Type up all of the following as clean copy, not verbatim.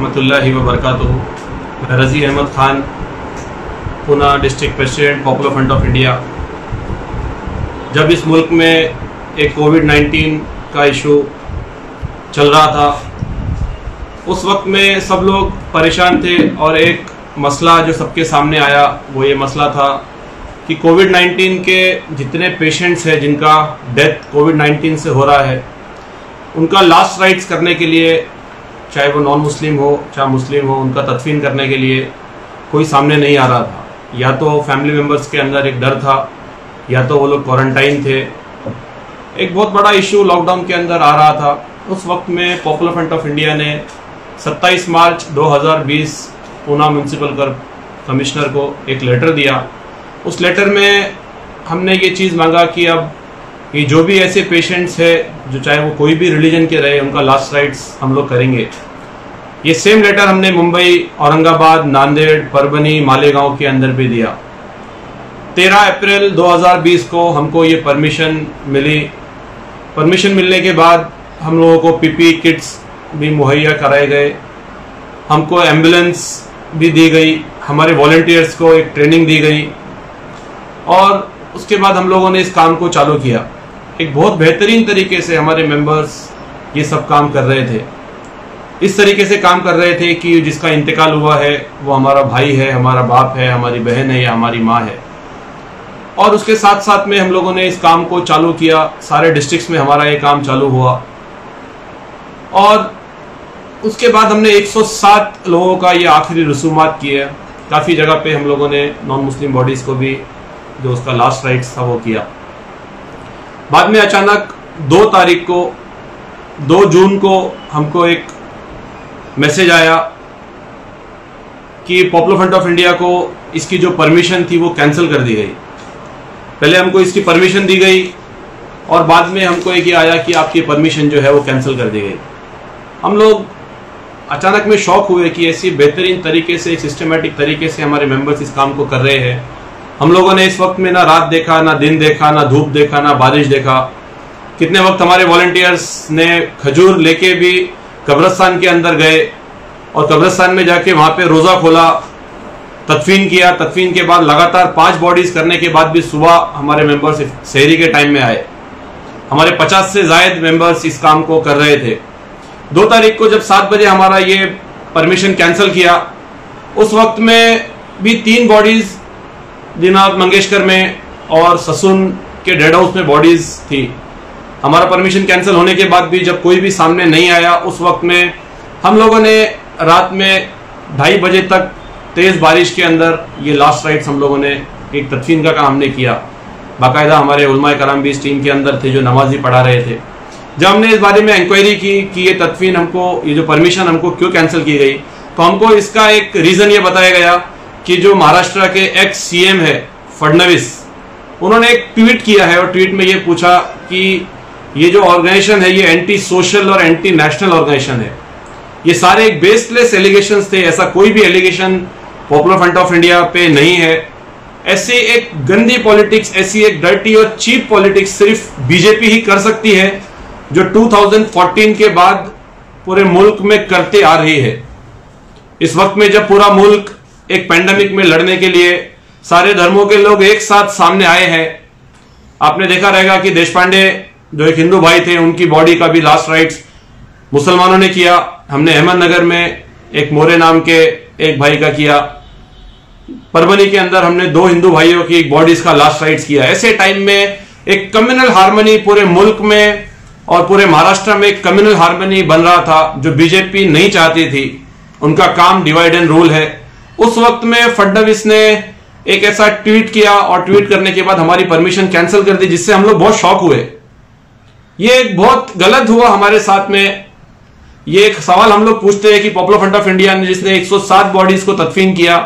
रहमतुल्लाहि व बरकातुहू। मैं Razi Ahmed Khan, Poona district president popular front of India. जब इस मुल्क में एक कोविड-19 का इशू चल रहा था, उस वक्त में सब लोग परेशान थे और एक मसला जो सबके सामने आया वो ये मसला था कि कोविड-19 के जितने पेशेंट्स हैं जिनका डेथ कोविड-19 से हो रहा है, उनका लास्ट राइट्स करने के लिए, चाहे वो नॉन मुस्लिम हो चाहे मुस्लिम हो, उनका तदफीन करने के लिए कोई सामने नहीं आ रहा था। या तो फैमिली मेम्बर्स के अंदर एक डर था, या तो वो लोग क्वारंटाइन थे। एक बहुत बड़ा इशू लॉकडाउन के अंदर आ रहा था। उस वक्त में पॉपुलर फ्रंट ऑफ इंडिया ने 27 मार्च 2020 पूना म्यूनसिपल कमिश्नर को एक लेटर दिया। उस लेटर में हमने ये चीज़ मांगा कि अब ये जो भी ऐसे पेशेंट्स है, जो चाहे वो कोई भी रिलीजन के रहे, उनका लास्ट राइट्स हम लोग करेंगे। ये सेम लेटर हमने मुंबई, औरंगाबाद, नांदेड़, परभनी, मालेगांव के अंदर भी दिया। 13 अप्रैल 2020 को हमको ये परमिशन मिली। परमिशन मिलने के बाद हम लोगों को पीपी किट्स भी मुहैया कराए गए, हमको एम्बुलेंस भी दी गई, हमारे वॉलंटियर्स को एक ट्रेनिंग दी गई और उसके बाद हम लोगों ने इस काम को चालू किया। एक बहुत बेहतरीन तरीके से हमारे मेंबर्स ये सब काम कर रहे थे। इस तरीके से काम कर रहे थे कि जिसका इंतकाल हुआ है वो हमारा भाई है, हमारा बाप है, हमारी बहन है या हमारी माँ है। और उसके साथ साथ में हम लोगों ने इस काम को चालू किया। सारे डिस्ट्रिक्ट्स में हमारा ये काम चालू हुआ और उसके बाद हमने 107 लोगों का ये आखिरी रसूमात किए। काफ़ी जगह पे हम लोगों ने नॉन मुस्लिम बॉडीज़ को भी जो उसका लास्ट राइट्स था वो किया। बाद में अचानक 2 तारीख को, 2 जून को हमको एक मैसेज आया कि पॉपुलर फ्रंट ऑफ इंडिया को इसकी जो परमिशन थी वो कैंसिल कर दी गई। पहले हमको इसकी परमिशन दी गई और बाद में हमको एक ये आया कि आपकी परमिशन जो है वो कैंसिल कर दी गई। हम लोग अचानक में शॉक हुए कि ऐसी बेहतरीन तरीके से, सिस्टमेटिक तरीके से हमारे मेंबर्स इस काम को कर रहे हैं। हम लोगों ने इस वक्त में ना रात देखा, ना दिन देखा, ना धूप देखा, ना बारिश देखा। कितने वक्त हमारे वॉलंटियर्स ने खजूर लेके भी कब्रिस्तान के अंदर गए और कब्रिस्तान में जाके वहाँ पे रोज़ा खोला, तदफीन किया। तदफीन के बाद लगातार 5 बॉडीज़ करने के बाद भी सुबह हमारे मेंबर्स सहरी के टाइम में आए। हमारे 50 से ज़ायद मेंबर्स इस काम को कर रहे थे। 2 तारीख को जब 7 बजे हमारा ये परमिशन कैंसिल किया, उस वक्त में भी 3 बॉडीज़ दीनानाथ मंगेशकर में और ससुन के डेड हाउस में बॉडीज़ थी। हमारा परमिशन कैंसिल होने के बाद भी जब कोई भी सामने नहीं आया, उस वक्त में हम लोगों ने रात में 2:30 बजे तक तेज़ बारिश के अंदर ये लास्ट राइट्स हम लोगों ने एक तदफीन का काम हमने किया। बाकायदा हमारे उलमाए कराम भी इस टीम के अंदर थे जो नमाजी पढ़ा रहे थे। जब हमने इस बारे में इंक्वायरी की कि ये तदफीन हमको, ये जो परमिशन हमको क्यों कैंसिल की गई, तो हमको इसका एक रीज़न ये बताया गया कि जो महाराष्ट्र के एक्स सीएम है फडणवीस, उन्होंने एक ट्वीट किया है और ट्वीट में ये पूछा कि ये जो ऑर्गेनाइजेशन है ये एंटी सोशल और एंटी नेशनल ऑर्गेनाइजेशन है। ये सारे एक बेसलेस एलिगेशंस थे। ऐसा कोई भी allegation popular front of India पे नहीं है। ऐसी एक गंदी पॉलिटिक्स, ऐसी एक डर्टी और चीप पॉलिटिक्स सिर्फ बीजेपी ही कर सकती है, जो 2014 के बाद पूरे मुल्क में करते आ रही है। इस वक्त में जब पूरा मुल्क एक पैंडेमिक में लड़ने के लिए सारे धर्मों के लोग एक साथ सामने आए हैं। आपने देखा रहेगा कि देशपांडे जो एक हिंदू भाई थे, उनकी बॉडी का भी लास्ट राइट्स मुसलमानों ने किया। हमने अहमदनगर में एक मोरे नाम के एक भाई का किया। परभनी के अंदर हमने 2 हिंदू भाइयों की बॉडीज का लास्ट राइट्स किया। ऐसे टाइम में एक कम्युनल हार्मनी पूरे मुल्क में और पूरे महाराष्ट्र में एक कम्युनल हार्मनी बन रहा था, जो बीजेपी नहीं चाहती थी। उनका काम डिवाइड एंड रूल है। उस वक्त में फडणवीस ने एक ऐसा ट्वीट किया और ट्वीट करने के बाद हमारी परमिशन कैंसिल कर दी, जिससे हम लोग बहुत शॉक हुए। ये एक बहुत गलत हुआ हमारे साथ में। ये एक सवाल हम लोग पूछते हैं कि पॉपुलर फ्रंट ऑफ इंडिया ने जिसने 107 बॉडीज को तदफीन किया,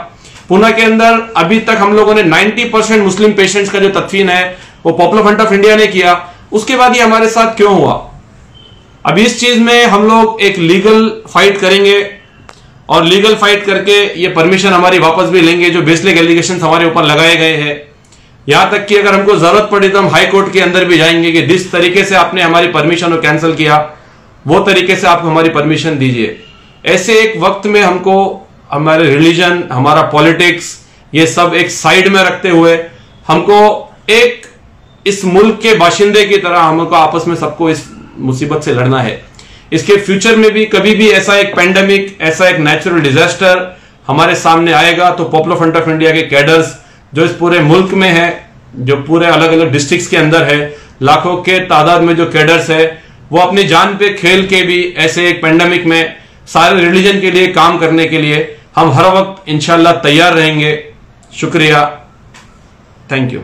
पुणे के अंदर अभी तक हम लोगों ने 90% मुस्लिम पेशेंट्स का जो तदफीन है वो पॉपुलर फ्रंट ऑफ इंडिया ने किया। उसके बाद ये हमारे साथ क्यों हुआ? अब इस चीज में हम लोग एक लीगल फाइट करेंगे और लीगल फाइट करके ये परमिशन हमारी वापस भी लेंगे, जो बेसलेस एलिगेशंस हमारे ऊपर लगाए गए हैं। यहां तक कि अगर हमको जरूरत पड़ी तो हम हाई कोर्ट के अंदर भी जाएंगे कि जिस तरीके से आपने हमारी परमिशन को कैंसिल किया, वो तरीके से आप हमारी परमिशन दीजिए। ऐसे एक वक्त में हमको हमारे रिलीजन, हमारा पॉलिटिक्स, ये सब एक साइड में रखते हुए हमको एक इस मुल्क के बाशिंदे की तरह हमको आपस में सबको इस मुसीबत से लड़ना है। इसके फ्यूचर में भी कभी भी ऐसा एक पेंडेमिक, ऐसा एक नेचुरल डिजास्टर हमारे सामने आएगा तो पॉपुलर फ्रंट ऑफ इंडिया के कैडर्स जो इस पूरे मुल्क में है, जो पूरे अलग अलग डिस्ट्रिक्ट्स के अंदर है, लाखों के तादाद में जो कैडर्स है, वो अपनी जान पे खेल के भी ऐसे एक पेंडेमिक में सारे रिलीजन के लिए काम करने के लिए हम हर वक्त इंशाल्लाह तैयार रहेंगे। शुक्रिया, थैंक यू।